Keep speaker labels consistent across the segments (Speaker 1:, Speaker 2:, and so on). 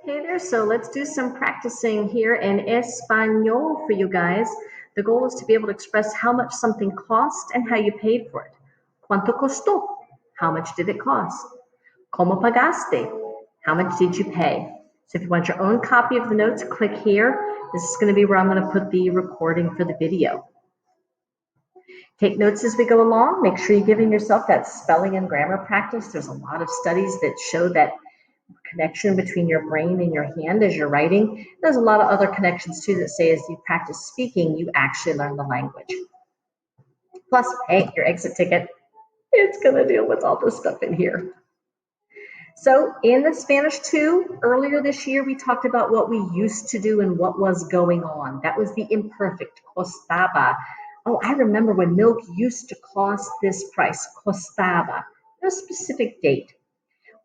Speaker 1: Hey there, so let's do some practicing here in Español for you guys. The goal is to be able to express how much something cost and how you paid for it. ¿Cuánto costó? How much did it cost? ¿Cómo pagaste? How much did you pay? So if you want your own copy of the notes, click here. This is going to be where I'm going to put the recording for the video. Take notes as we go along. Make sure you're giving yourself that spelling and grammar practice. There's a lot of studies that show that connection between your brain and your hand as you're writing. There's a lot of other connections too that say as you practice speaking, you actually learn the language. Plus, hey, your exit ticket, it's going to deal with all this stuff in here. So in the Spanish 2, earlier this year, we talked about what we used to do and what was going on. That was the imperfect, costaba. Oh, I remember when milk used to cost this price, costaba. No specific date.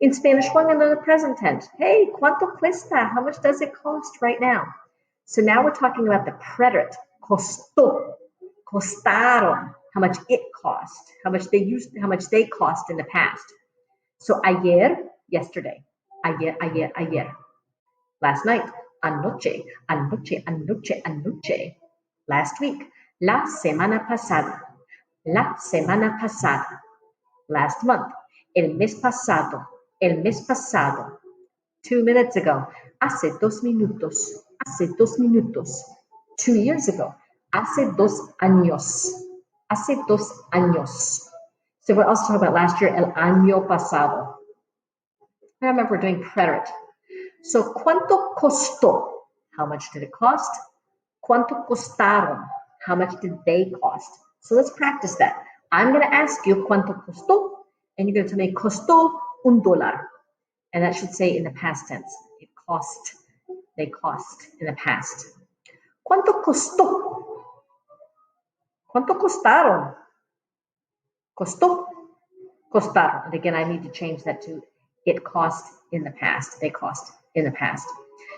Speaker 1: In Spanish 1, we learn the present tense. Hey, ¿cuánto cuesta? How much does it cost right now? So now we're talking about the preterite, costó, costaron, how much it cost, how much they cost in the past. So ayer, yesterday. Ayer. Last night, anoche. Last week, la semana pasada. Last month, el mes pasado. 2 minutes ago, hace 2 minutos. 2 years ago, hace 2 años. So we're also talking about last year, el año pasado. I remember we're doing preterite. So, ¿cuánto costó? How much did it cost? ¿Cuánto costaron? How much did they cost? So let's practice that. I'm going to ask you ¿cuánto costó? And you're going to tell me costó $1. And that should say in the past tense. It cost. They cost in the past. ¿Cuánto costó? ¿Cuánto costaron? Costó. Costaron. And again, I need to change that to it cost in the past. They cost in the past.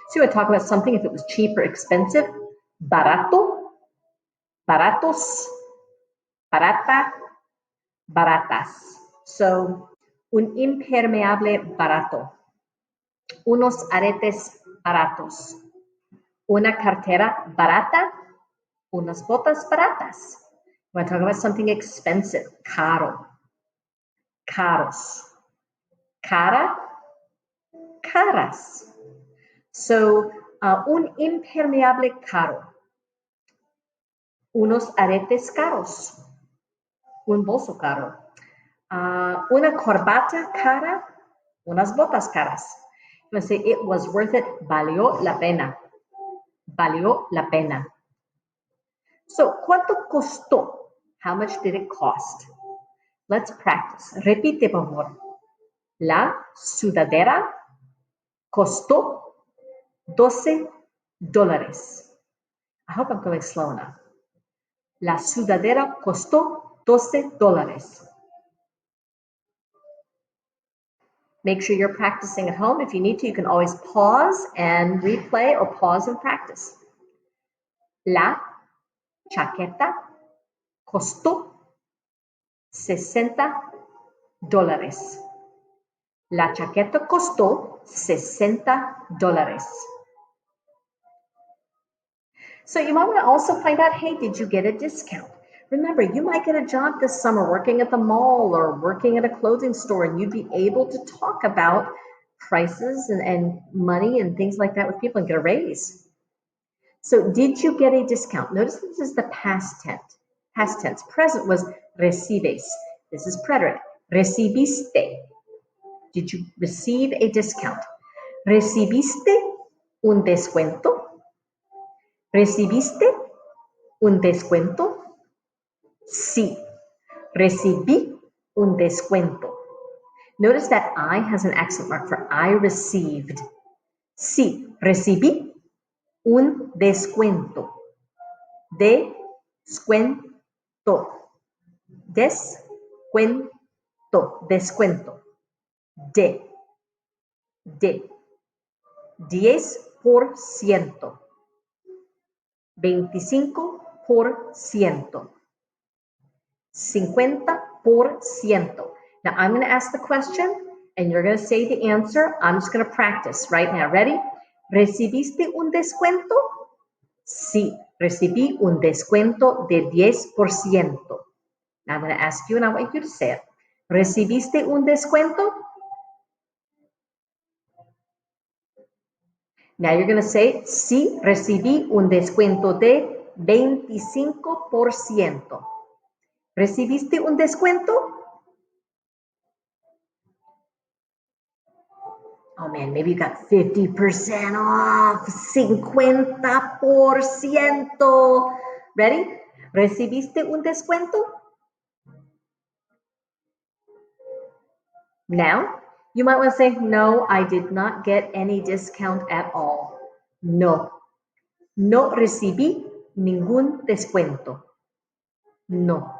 Speaker 1: So I talk about something if it was cheap or expensive. Barato. Baratos. Barata. Baratas. So, un impermeable barato. Unos aretes baratos. Una cartera barata. Unas botas baratas. When I talk about something expensive, caro. Caros. Cara. Caras. So, un impermeable caro. Unos aretes caros. Un bolso caro. Una corbata cara. Unas botas caras. You want to say it was worth it. Valió la pena. Valió la pena. So, ¿cuánto costó? How much did it cost? Let's practice. Repite, por favor. La sudadera costó $12. I hope I'm going slow enough. La sudadera costó $12. Make sure you're practicing at home. If you need to, you can always pause and replay or pause and practice. La chaqueta costó $60. La chaqueta costó $60. So you might want to also find out, hey, did you get a discount? Remember, you might get a job this summer working at the mall or working at a clothing store, and you'd be able to talk about prices and money and things like that with people and get a raise. So did you get a discount? Notice this is the past tense. Past tense. Present was recibes. This is preterite. Recibiste. Did you receive a discount? ¿Recibiste un descuento? ¿Recibiste un descuento? Sí. Recibí un descuento. Notice that I has an accent mark for I received. Sí. Recibí un descuento. Descuento. Descuento. De 10%, 25%, 50%. Now I'm going to ask the question And you're going to say the answer. I'm just going to practice right now. Ready? ¿Recibiste un descuento? Sí, recibí un descuento de 10%. Now I'm going to ask you and I want you to say it. ¿Recibiste un descuento? Now you're going to say, sí, recibí un descuento de 25%. ¿Recibiste un descuento? Oh man, maybe you got 50% off, 50%. Ready? ¿Recibiste un descuento? Now, you might want to say, no, I did not get any discount at all. No, no recibí ningún descuento. No,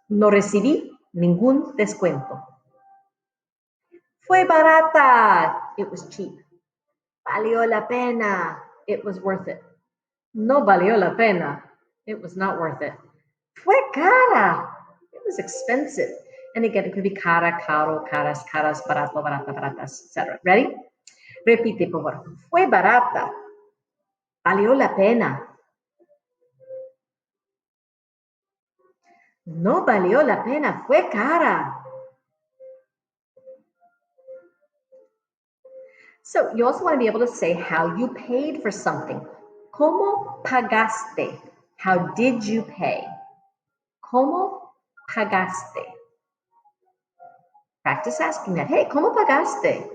Speaker 1: no recibí ningún descuento. Fue barata. It was cheap. Valió la pena. It was worth it. No valió la pena. It was not worth it. Fue cara. It was expensive. And again, it could be cara, caro, caras, caras, barato, barata, baratas, etc. Ready? Repite, por favor. Fue barata. Valió la pena. No valió la pena. Fue cara. So you also want to be able to say how you paid for something. ¿Cómo pagaste? How did you pay? ¿Cómo pagaste? Practice asking that. Hey, ¿cómo pagaste?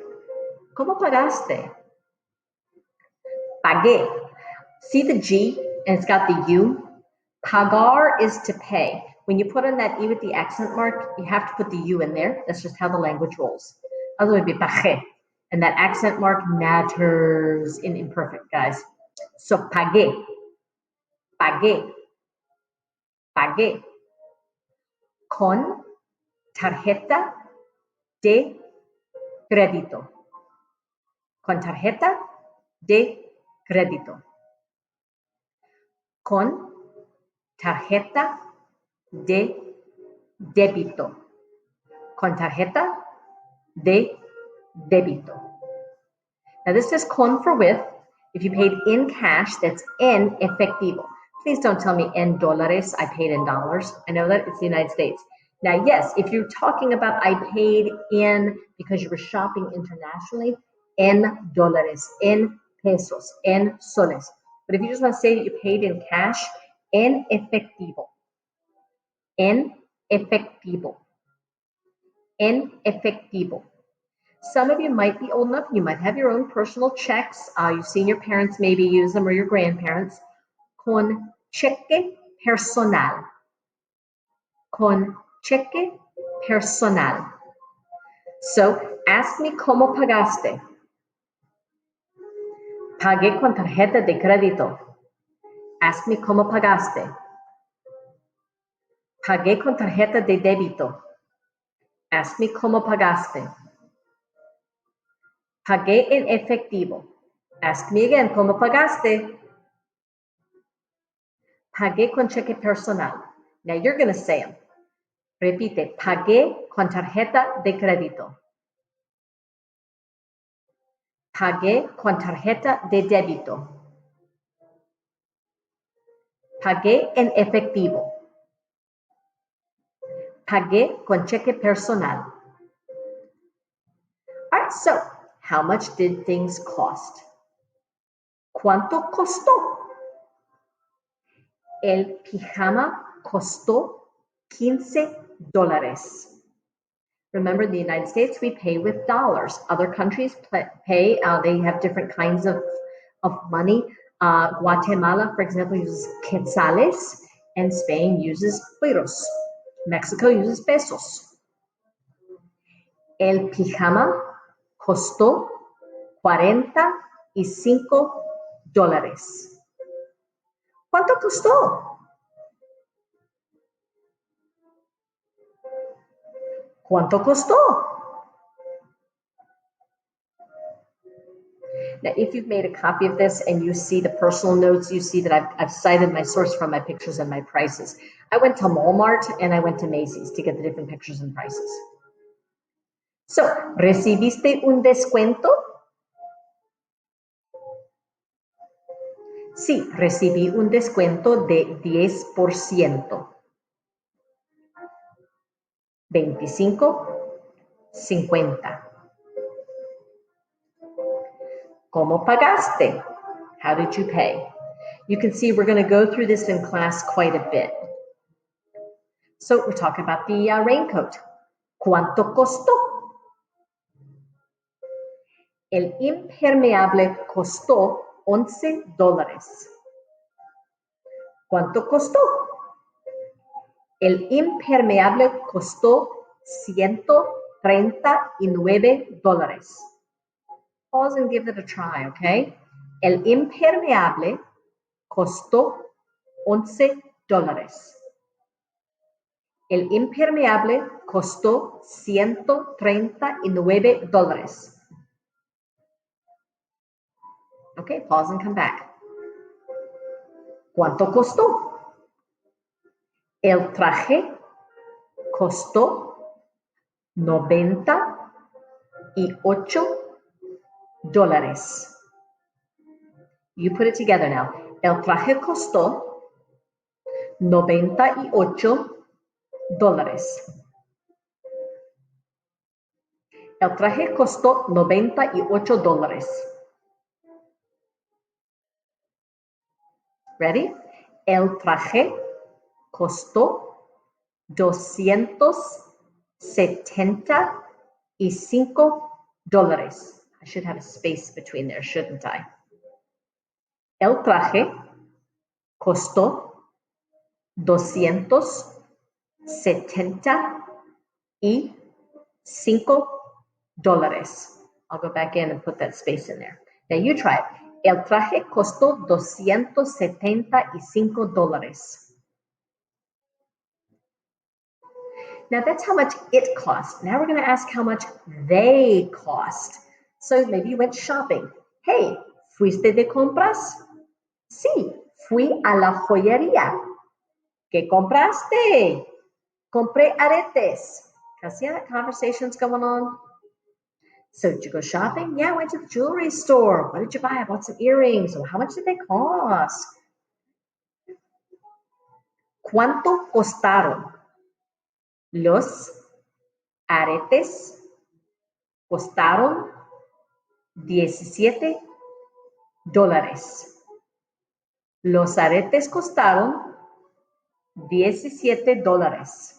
Speaker 1: ¿Cómo pagaste? Pagué. See the G and it's got the U? Pagar is to pay. When you put on that E with the accent mark, you have to put the U in there. That's just how the language rolls. Otherwise, it would be pagué. And that accent mark matters in imperfect, guys. So pagué, pagué, pagué con tarjeta de crédito. Con tarjeta de crédito. Con tarjeta de débito. Con tarjeta de débito. Now this is con for with. If you paid in cash, that's en efectivo. Please don't tell me en dólares, I paid in dollars. I know that it's the United States. Now, yes, if you're talking about I paid in because you were shopping internationally, en dólares, en pesos, en soles. But if you just want to say that you paid in cash, en efectivo. En efectivo. En efectivo. Some of you might be old enough, you might have your own personal checks. You've seen your parents maybe use them or your grandparents. Con cheque personal. Con cheque personal. So, ask me cómo pagaste. Pagué con tarjeta de crédito. Ask me cómo pagaste. Pagué con tarjeta de débito. Ask me cómo pagaste. Pagué en efectivo. Ask me again, ¿cómo pagaste? Pagué con cheque personal. Now you're going to say them. Repite, pagué con tarjeta de crédito. Pagué con tarjeta de débito. Pagué en efectivo. Pagué con cheque personal. All right, so how much did things cost? ¿Cuánto costó? El pijama costó $15. Remember, in the United States, we pay with dollars. Other countries pay, they have different kinds of money. Guatemala, for example, uses quetzales, and Spain uses pesos. Mexico uses pesos. El pijama costó $45. ¿Cuánto costó? ¿Cuánto costó? Now, if you've made a copy of this and you see the personal notes, you see that I've cited my source from my pictures and my prices. I went to Walmart and I went to Macy's to get the different pictures and prices. So, ¿recibiste un descuento? Sí, recibí un descuento de 10%. 25, 50. ¿Cómo pagaste? How did you pay? You can see we're going to go through this in class quite a bit. So we're talking about the raincoat. ¿Cuánto costó? El impermeable costó $11. ¿Cuánto costó? El impermeable costó $139. Pause and give it a try, okay? El impermeable costó $11. El impermeable costó $139. Okay, pause and come back. ¿Cuánto costó? El traje costó $98. You put it together now. El traje costó $98. El traje costó $98. Ready? El traje costó $275. I should have a space between there, shouldn't I? El traje costó $275. I'll go back in and put that space in there. Now you try it. El traje costó $275. Now that's how much it cost. Now we're going to ask how much they cost. So maybe you went shopping. Hey, ¿fuiste de compras? Sí, fui a la joyería. ¿Qué compraste? Compré aretes. See how that conversation's going on? So did you go shopping? Yeah, I went to the jewelry store. What did you buy? I bought some earrings. Well, how much did they cost? ¿Cuánto costaron? Los aretes costaron $17. Los aretes costaron $17.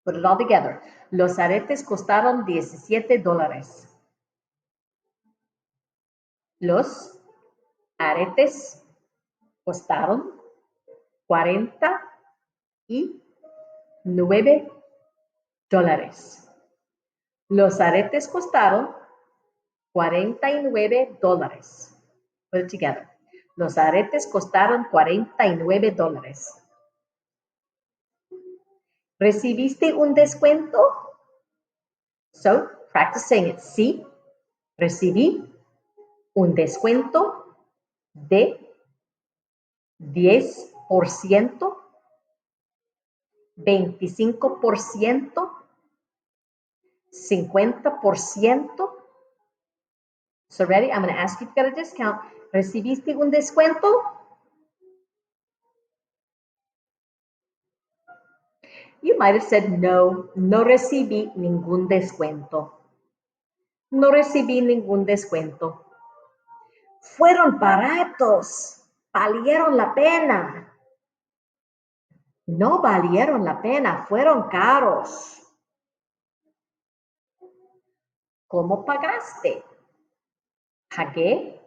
Speaker 1: Put it all together. Los aretes costaron $17. Los aretes costaron $49. Los aretes costaron $49. Put it together. Los aretes costaron $49. ¿Recibiste un descuento? So, practice saying it. Sí, recibí un descuento de 10%, 25%, 50%. So ready? I'm going to ask you if you got a discount. ¿Recibiste un descuento? You might have said no, no recibí ningún descuento. No recibí ningún descuento. Fueron baratos, valieron la pena. No valieron la pena, fueron caros. ¿Cómo pagaste? Pagué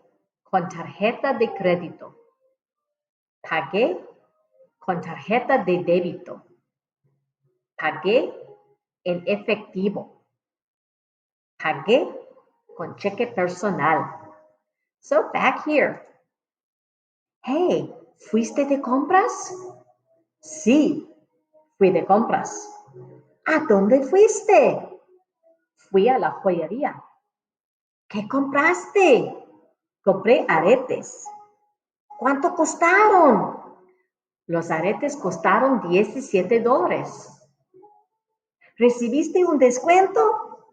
Speaker 1: con tarjeta de crédito. Pagué con tarjeta de débito. Pagué en efectivo. Pagué con cheque personal. So back here. Hey, ¿fuiste de compras? Sí, fui de compras. ¿A dónde fuiste? Fui a la joyería. ¿Qué compraste? Compré aretes. ¿Cuánto costaron? Los aretes costaron $17. ¿Recibiste un descuento?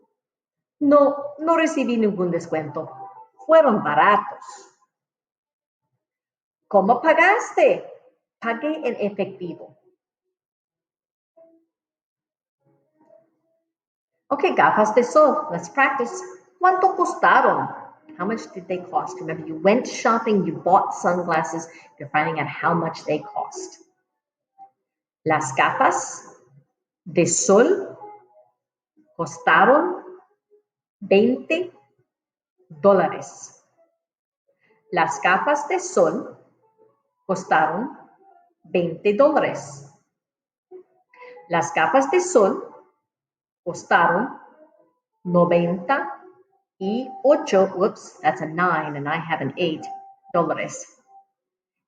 Speaker 1: No, no recibí ningún descuento. Fueron baratos. ¿Cómo pagaste? Pagué en efectivo. Okay, gafas de sol. Let's practice. ¿Cuánto costaron? How much did they cost? Remember, you went shopping, you bought sunglasses, you're finding out how much they cost. Las gafas de sol costaron $20. Las gafas de sol costaron $20. Las gafas de sol costaron 98, whoops, that's a 9 and I have an $8.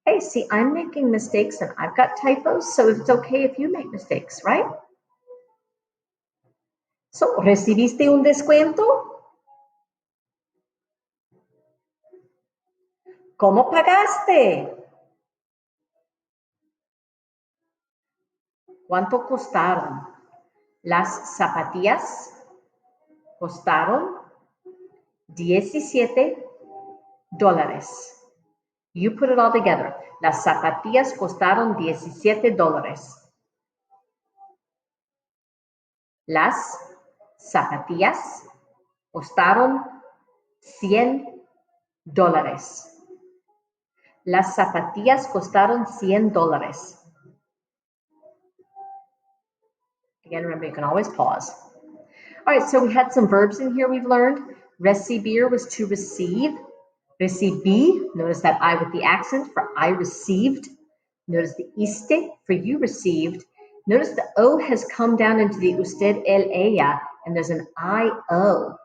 Speaker 1: Hey, see, I'm making mistakes and I've got typos, so it's okay if you make mistakes, right? So, ¿recibiste un descuento? ¿Cómo pagaste? ¿Cuánto costaron? Las zapatillas costaron $17. You put it all together. Las zapatillas costaron $17. Las zapatillas costaron $100. Las zapatillas costaron $100. Again, remember, you can always pause. All right, so we had some verbs in here we've learned. Recibir was to receive. Recibí, notice that I with the accent for I received. Notice the iste for you received. Notice the O has come down into the usted, el, ella, and there's an I-O.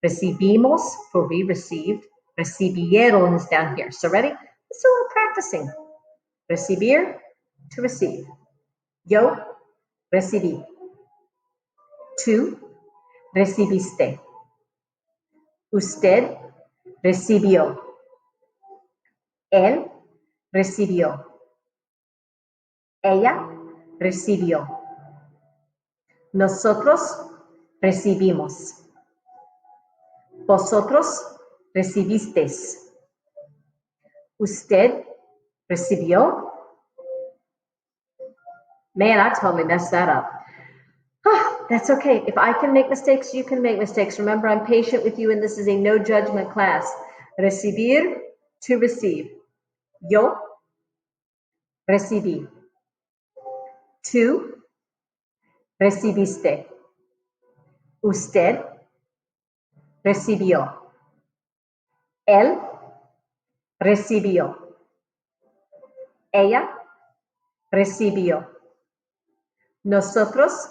Speaker 1: Recibimos for we received. Recibieron is down here. So ready? Let's do a little practicing. Recibir, to receive. Yo recibí. Tú recibiste. Usted recibió. Él recibió. Ella recibió. Nosotros recibimos. Vosotros recibisteis. Usted recibió. Man, I totally messed that up. That's okay. If I can make mistakes, you can make mistakes. Remember, I'm patient with you, and this is a no judgment class. Recibir, to receive. Yo recibí. Tú recibiste. Usted recibió. Él recibió. Ella recibió. Nosotros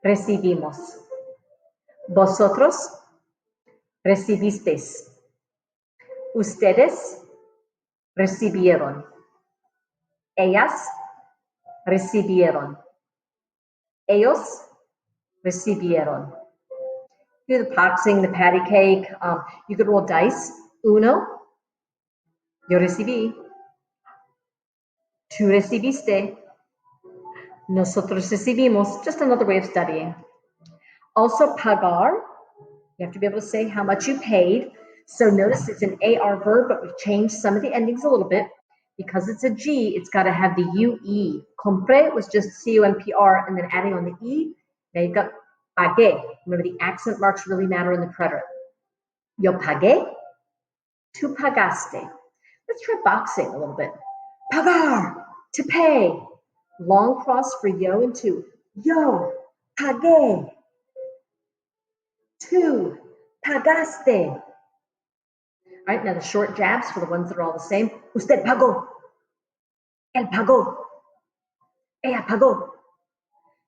Speaker 1: recibimos. Vosotros recibisteis. Ustedes recibieron. Ellas recibieron. Ellos recibieron. Do the boxing, the patty cake. You could roll dice. Uno, yo recibí. Tú recibiste. Nosotros recibimos. Just another way of studying. Also, pagar. You have to be able to say how much you paid. So notice it's an AR verb, but we've changed some of the endings a little bit. Because it's a G, it's got to have the UE. Compré was just COMPR, and then adding on the E, now you've got pagué. Remember, the accent marks really matter in the preterite. Yo pagué, tú pagaste. Let's try boxing a little bit. Pagar, to pay. Long cross for yo and tú. Yo pagué. Tú pagaste. All right, now the short jabs for the ones that are all the same. Usted pagó. Él pagó. Ella pagó.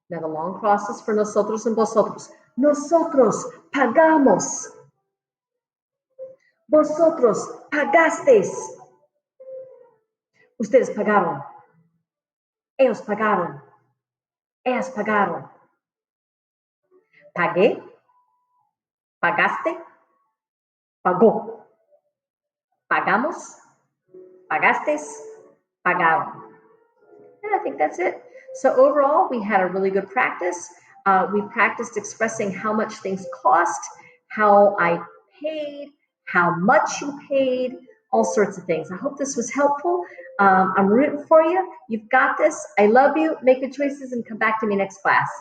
Speaker 1: Now the long crosses for nosotros and vosotros. Nosotros pagamos. Vosotros pagasteis. Ustedes pagaron. Ellos pagaron. Ellas pagaron. Pagué. Pagaste. Pagó. Pagamos. Pagastes. Pagaron. And I think that's it. So overall, we had a really good practice. We practiced expressing how much things cost, how I paid, how much you paid, all sorts of things. I hope this was helpful. I'm rooting for you. You've got this. I love you. Make good choices and come back to me next class.